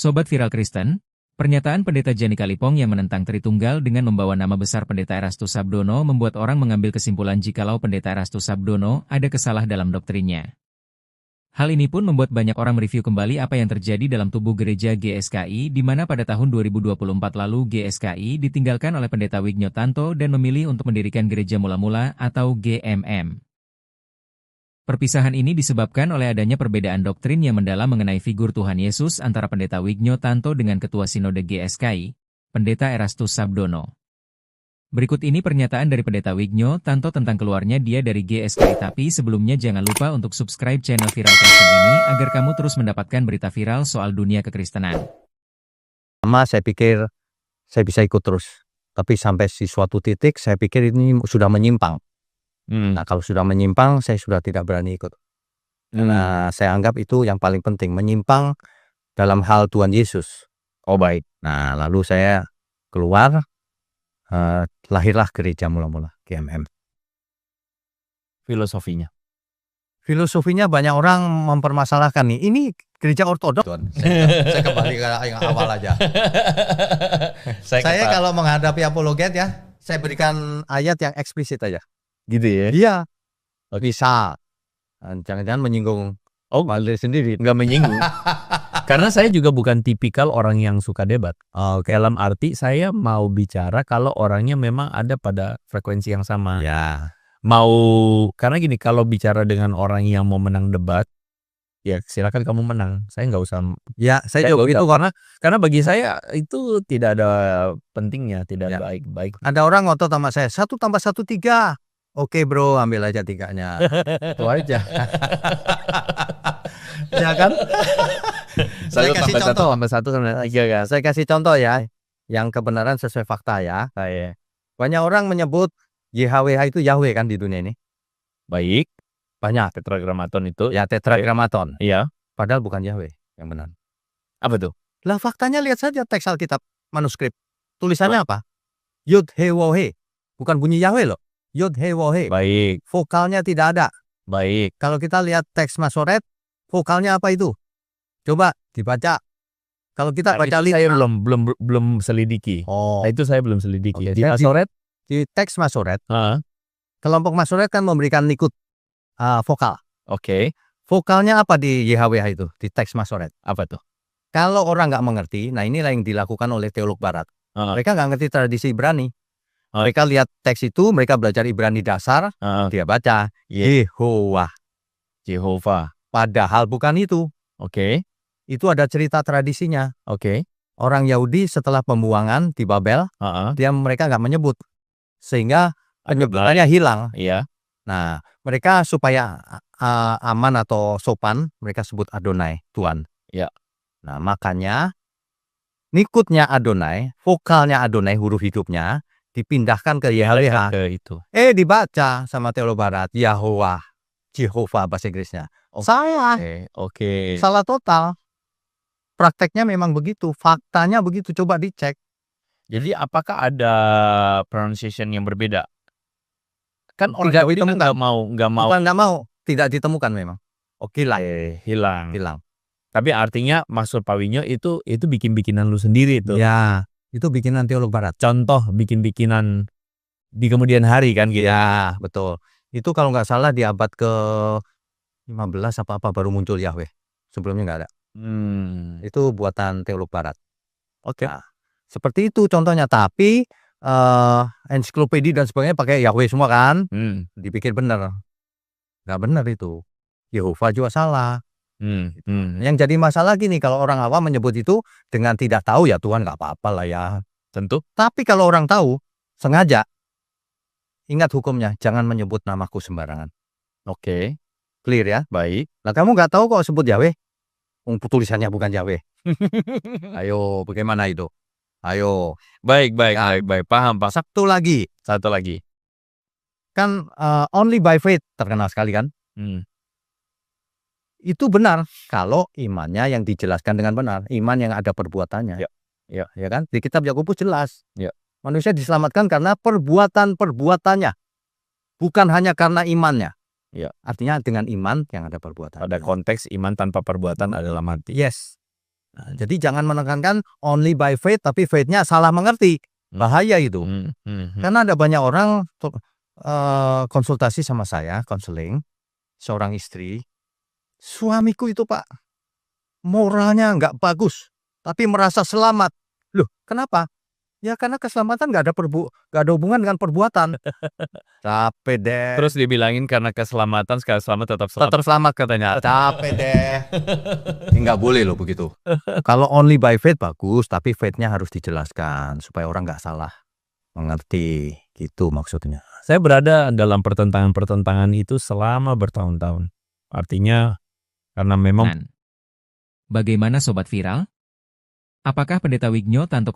Sobat Viral Kristen, pernyataan Pendeta Jani Kalipong yang menentang Tritunggal dengan membawa nama besar Pendeta Erastus Sabdono membuat orang mengambil kesimpulan jikalau Pendeta Erastus Sabdono ada kesalah dalam doktrinnya. Hal ini pun membuat banyak orang mereview kembali apa yang terjadi dalam tubuh gereja GSKI di mana pada tahun 2024 lalu GSKI ditinggalkan oleh Pendeta Wignio Tanto dan memilih untuk mendirikan Gereja Mula-Mula atau GMM. Perpisahan ini disebabkan oleh adanya perbedaan doktrin yang mendalam mengenai figur Tuhan Yesus antara Pendeta Wignio Tanto dengan Ketua Sinode GSKI, Pendeta Erastus Sabdono. Berikut ini pernyataan dari Pendeta Wignio Tanto tentang keluarnya dia dari GSKI. Tapi sebelumnya jangan lupa untuk subscribe channel Viral Kristen ini agar kamu terus mendapatkan berita viral soal dunia kekristenan. Saya pikir saya bisa ikut terus, tapi sampai di suatu titik saya pikir ini sudah menyimpang. Nah, kalau sudah menyimpang, saya sudah tidak berani ikut. Nah, saya anggap itu yang paling penting, menyimpang dalam hal Tuhan Yesus. Oh baik. Nah, lalu saya keluar, lahirlah Gereja Mula-Mula, GMM. Filosofinya. Filosofinya banyak orang mempermasalahkan nih, ini gereja ortodoks. Saya kembali ke yang awal aja. Saya kalau menghadapi apologet ya, saya berikan ayat yang eksplisit aja. Gitu ya? Iya, bisa. Jangan-jangan menyinggung Valdir sendiri. Nggak menyinggung. Karena saya juga bukan tipikal orang yang suka debat. Dalam arti saya mau bicara kalau orangnya memang ada pada frekuensi yang sama. Ya. Karena gini, kalau bicara dengan orang yang mau menang debat, ya silakan kamu menang. Saya nggak usah. Ya, saya juga begitu karena bagi saya itu tidak ada pentingnya, tidak baik-baik. Ada orang ngotot sama saya, 1 tambah 1 3. Oke bro, ambil aja 3-nya. Itu aja. Ya kan? Saya kasih contoh. Saya kasih contoh ya, yang kebenaran sesuai fakta ya. Banyak orang menyebut YHWH itu Yahweh kan di dunia ini. Baik. Banyak. Tetragrammaton itu. Ya, tetragrammaton. Iya. Padahal bukan Yahweh yang benar. Apa tuh? Lah faktanya lihat saja teks Alkitab manuskrip. Tulisannya apa? Yud He Wo He. Bukan bunyi Yahweh loh. Yud He Wo He. Baik. Vokalnya tidak ada. Baik. Kalau kita lihat teks Masoret, vokalnya apa itu? Coba dibaca. Kalau kita baca saya belum selidiki. Nah, itu saya belum selidiki. Di Masoret? Di teks Masoret, kelompok Masoret kan memberikan nikut vokal. Oke. Vokalnya apa di YHWH itu, di teks Masoret? Apa tuh? Kalau orang nggak mengerti, nah inilah yang dilakukan oleh teolog Barat. Mereka nggak ngerti tradisi Ibrani. Mereka lihat teks itu, mereka belajar Ibrani dasar, dia baca Yehovah. Padahal bukan itu. Oke. Itu ada cerita tradisinya. Oke. Orang Yahudi setelah pembuangan di Babel, mereka nggak menyebut. Sehingga penyebutannya hilang. Iya. Nah, mereka supaya aman atau sopan, mereka sebut Adonai, Tuhan. Ya. Nah, makanya nikutnya Adonai, vokalnya Adonai, huruf hidupnya dipindahkan ke YHWH. Itu. Dibaca sama teolog Barat, Yahovah, Jehovah bahasa Inggrisnya. Salah. Oke. Salah total. Prakteknya memang begitu, faktanya begitu, coba dicek. Jadi apakah ada pronunciation yang berbeda? Kan orang Tidak Yahudi ditemukan. nggak mau. Bukan nggak mau, tidak ditemukan memang. Hilang. Hilang. Tapi artinya maksud Pak Wignio itu bikin-bikinan lu sendiri itu. Ya, itu bikinan teolog Barat. Contoh bikin-bikinan di kemudian hari kan gitu. Ya, betul. Itu kalau nggak salah di abad ke-15 apa baru muncul Yahweh. Sebelumnya nggak ada. Itu buatan teolog Barat. Oke. Nah, seperti itu contohnya. Tapi ensiklopedia dan sebagainya pakai Yahweh semua kan. Dipikir benar. Nggak benar itu. Yehovah juga salah. Yang jadi masalah gini, kalau orang awam menyebut itu dengan tidak tahu ya Tuhan nggak apa-apa lah ya. Tentu. Tapi kalau orang tahu, sengaja, ingat hukumnya, jangan menyebut namaku sembarangan. Oke. Clear ya? Baik. Nah kamu nggak tahu kok sebut Yahweh. Tulisannya bukan Yahweh. Ayo, bagaimana itu? Ayo. Baik. Paham, Pak. Satu lagi. Kan only by faith terkenal sekali kan? Itu benar kalau imannya yang dijelaskan dengan benar, iman yang ada perbuatannya. Ya kan? Di kitab Yakobus jelas. Manusia diselamatkan karena perbuatannya, bukan hanya karena imannya. Artinya dengan iman yang ada perbuatan. Pada konteks iman tanpa perbuatan adalah mati. Yes. Nah, jadi jangan menekankan only by faith, tapi faith-nya salah mengerti. Bahaya itu. Karena ada banyak orang konsultasi sama saya, konseling, seorang istri. Suamiku itu Pak, moralnya nggak bagus, tapi merasa selamat. Loh, kenapa? Ya karena keselamatan nggak ada hubungan dengan perbuatan. Capek deh. Terus dibilangin karena keselamatan, sekali selamat tetap selamat. Tetap selamat katanya. Capek deh. Nggak boleh loh begitu. Kalau only by faith bagus, tapi faith-nya harus dijelaskan supaya orang nggak salah mengerti. Gitu maksudnya. Saya berada dalam pertentangan-pertentangan itu selama bertahun-tahun. Artinya karena memang Bagaimana Sobat Viral? Apakah Pendeta Wignio Tantoko